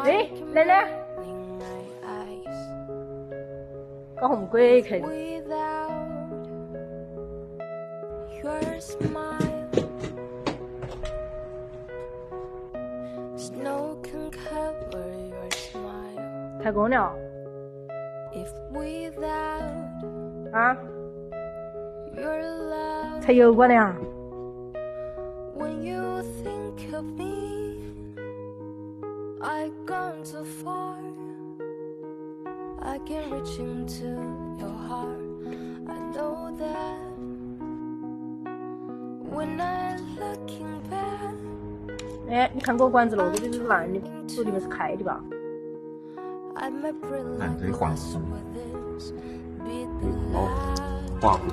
哎，奶奶，搞什么鬼去？开工了。啊？才油管的啊？哎，你看我管子漏的就是烂的，这里面是开的吧？烂嘴管子，哦，划过。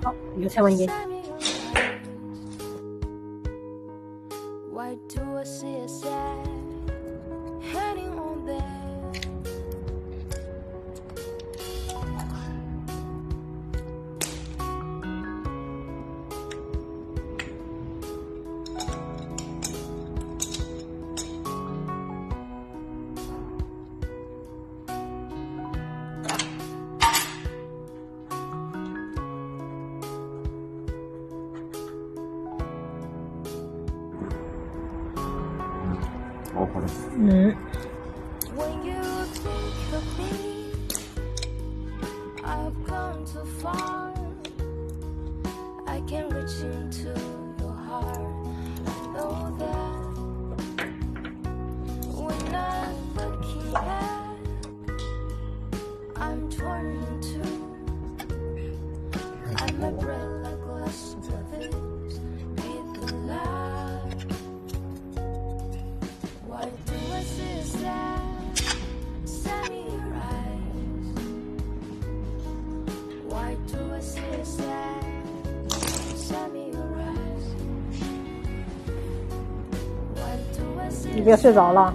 好，一个才问你。哦，好的。嗯。你别睡着了。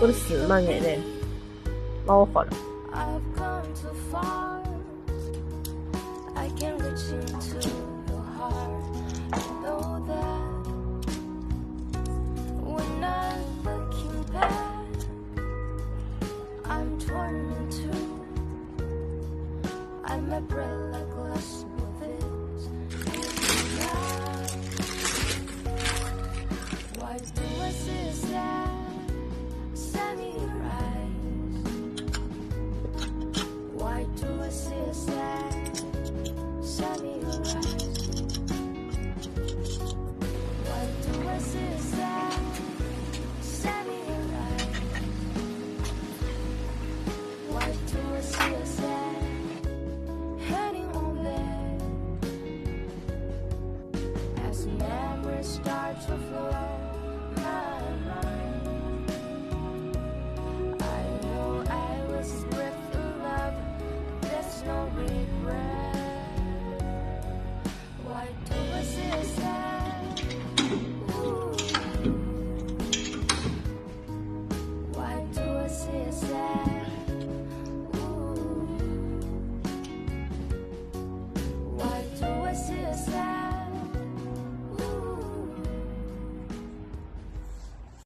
我的是蛮硬的，老化了。Why do I see a sad, shiny your eyes? as the memories start to flow.